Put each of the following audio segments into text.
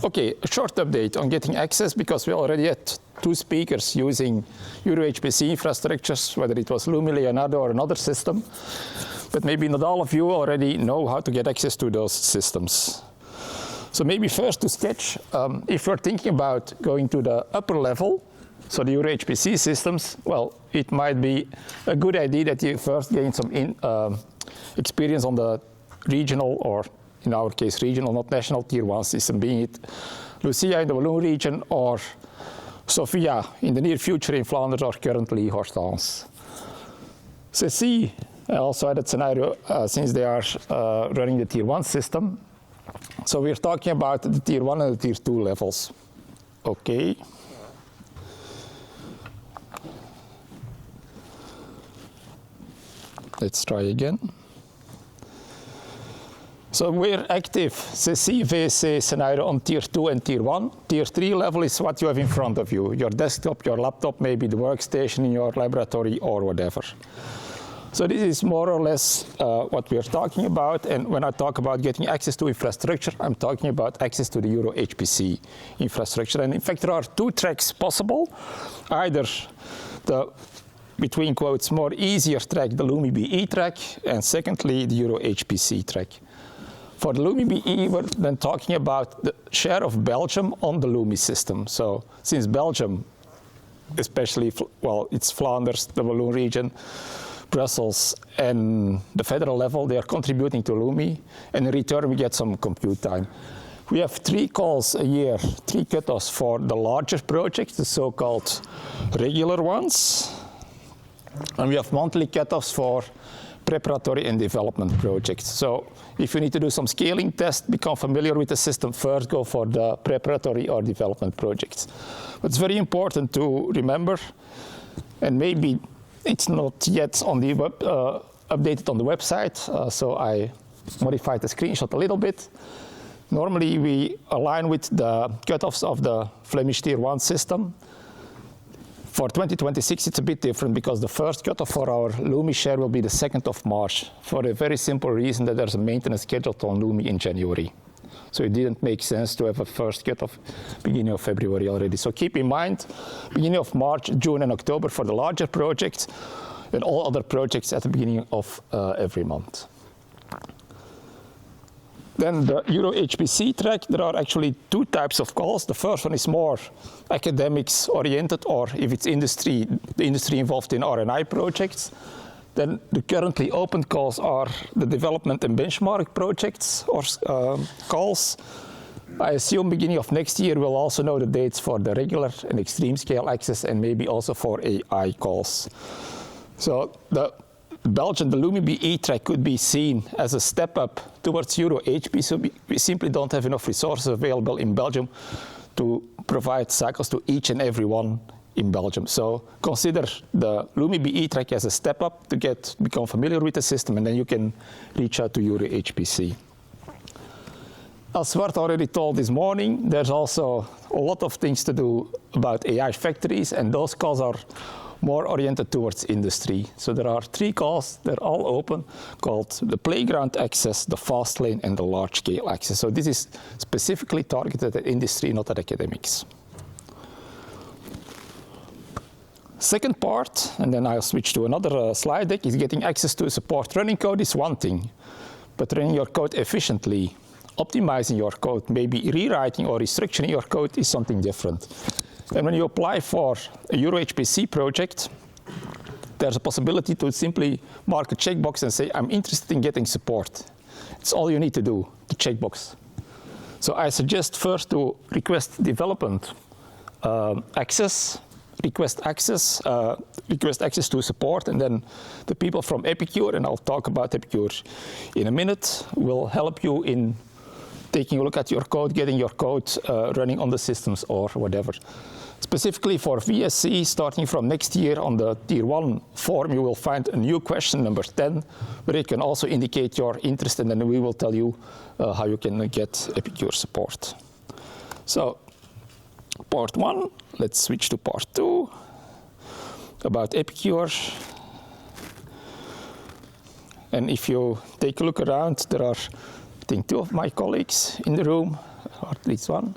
Okay, a short update on getting access, because we already had 2 speakers using EuroHPC infrastructures, whether it was LUMI, Leonardo, or another system. But maybe not all of you already know how to get access to those systems. So maybe first to sketch, if you're thinking about going to the upper level, so the EuroHPC systems, well, it might be a good idea that you first gain some experience on the regional, or in our case regional, not national, tier 1 system, being it Lucia in the Walloon region or Sofia in the near future in Flanders, or currently Hortense. CC also had that scenario since they are running the tier 1 system. So we're talking about the tier 1 and the tier 2 levels. Okay. Let's try again. So we're active CC, VSC scenario on tier 2 and tier 1. Tier 3 level is what you have in front of you, your desktop, your laptop, maybe the workstation in your laboratory or whatever. So this is more or less what we are talking about. And when I talk about getting access to infrastructure, I'm talking about access to the EuroHPC infrastructure. And in fact, there are 2 tracks possible. Either the, between quotes, more easier track, the LUMI-BE track, and secondly, the EuroHPC track. For the LUMI-BE, we're then talking about the share of Belgium on the LUMI system. So since Belgium, especially, well, it's Flanders, the Walloon region, Brussels, and the federal level, they are contributing to LUMI, and in return we get some compute time. We have 3 calls a year, 3 cutoffs for the larger projects, the so-called regular ones, and we have monthly cutoffs for preparatory and development projects. So if you need to do some scaling tests, become familiar with the system, first go for the preparatory or development projects. But it's very important to remember, and maybe it's not yet on the web, updated on the website, so I modified the screenshot a little bit. Normally we align with the cutoffs of the Flemish Tier 1 system. For 2026, it's a bit different because the first cutoff for our LUMI share will be the 2nd of March, for a very simple reason that there's a maintenance scheduled on LUMI in January. So it didn't make sense to have a first cutoff beginning of February already. So keep in mind, beginning of March, June, and October for the larger projects, and all other projects at the beginning of every month. Then the EuroHPC track, there are actually 2 types of calls. The first one is more academics oriented, or if it's industry, the industry involved in R&I projects. Then the currently open calls are the development and benchmark projects or calls. I assume beginning of next year we'll also know the dates for the regular and extreme scale access, and maybe also for AI calls. So the Belgian, the LUMI-BE track could be seen as a step up towards EuroHPC. So we simply don't have enough resources available in Belgium to provide cycles to each and every one in Belgium. So consider the LUMI-BE track as a step up to become familiar with the system, and then you can reach out to EuroHPC. As Swart already told this morning, there's also a lot of things to do about AI factories, and those calls are more oriented towards industry. So there are 3 calls, they're all open, called the playground access, the fast lane, and the large scale access. So this is specifically targeted at industry, not at academics. Second part, and then I'll switch to another slide deck, is getting access to support. Running code is one thing, but running your code efficiently, optimizing your code, maybe rewriting or restructuring your code is something different. And when you apply for a EuroHPC project, there's a possibility to simply mark a checkbox and say, I'm interested in getting support. It's all you need to do, the checkbox. So I suggest first to request development access, request access to support, and then the people from Epicure, and I'll talk about Epicure in a minute, will help you in taking a look at your code, getting your code running on the systems or whatever. Specifically for VSC, starting from next year on the Tier 1 form, you will find a new question, number 10, where you can also indicate your interest, and then we will tell you how you can get Epicure support. So, part 1, let's switch to part 2, about Epicure. And if you take a look around, there are, I think, 2 of my colleagues in the room, or at least 1.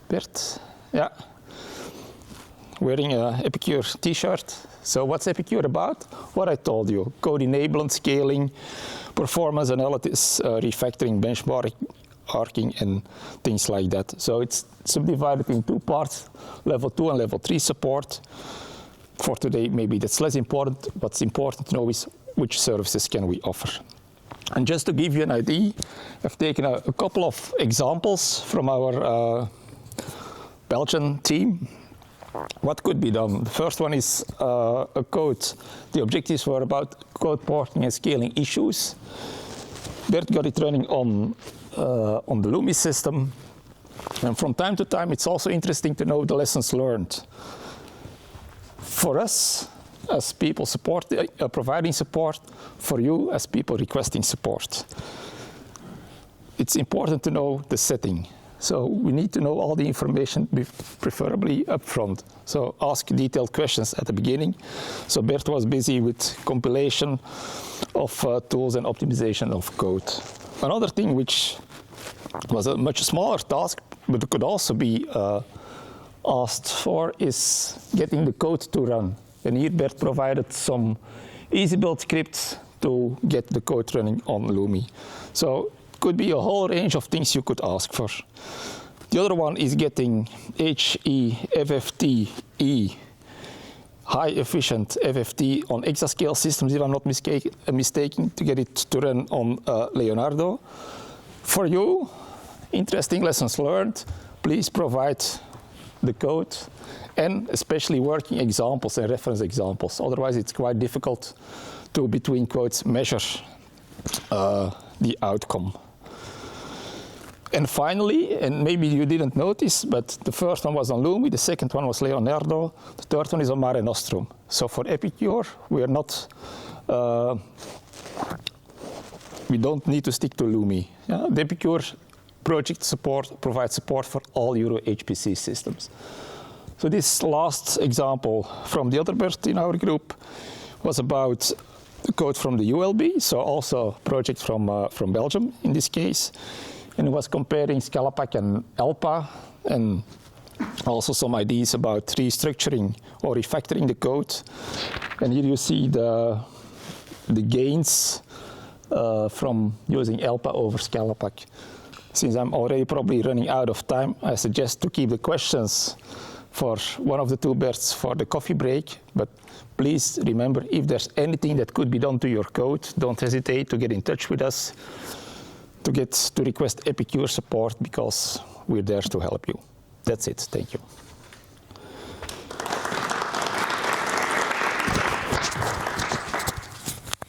Bert? Yeah. Wearing an Epicure t-shirt. So what's Epicure about? What I told you, code enablement, scaling, performance analysis, refactoring, benchmarking, and things like that. So it's subdivided in two parts, level 2 and level 3 support. For today, maybe that's less important. What's important to know is which services can we offer. And just to give you an idea, I've taken a couple of examples from our Belgian team. What could be done? The first one is a code. The objectives were about code porting and scaling issues. Bert got it running on the LUMI system. And from time to time, it's also interesting to know the lessons learned. For us, as people providing support, for you as people requesting support. It's important to know the setting. So we need to know all the information, preferably up front. So ask detailed questions at the beginning. So Bert was busy with compilation of tools and optimization of code. Another thing which was a much smaller task, but could also be asked for, is getting the code to run. And here Bert provided some easy build scripts to get the code running on LUMI. So could be a whole range of things you could ask for. The other one is getting HEFFT-E, high efficient FFT on exascale systems, if I'm not mistaken, to get it to run on Leonardo. For you, interesting lessons learned, please provide the code and especially working examples and reference examples. Otherwise, it's quite difficult to, between quotes, measure the outcome. And finally, and maybe you didn't notice, but the first one was on LUMI, the second one was Leonardo, the third one is on Mare Nostrum. So for Epicure, we are not, we don't need to stick to LUMI. Yeah? The Epicure project support provides support for all EuroHPC systems. So this last example from the other Bert in our group was about the code from the ULB, so also a project from Belgium in this case. And it was comparing Scalapack and ELPA, and also some ideas about restructuring or refactoring the code. And here you see the gains from using ELPA over Scalapack. Since I'm already probably running out of time, I suggest to keep the questions for one of the two Berts for the coffee break. But please remember, if there's anything that could be done to your code, don't hesitate to get in touch with us to request Epicure support, because we're there to help you. That's it. Thank you.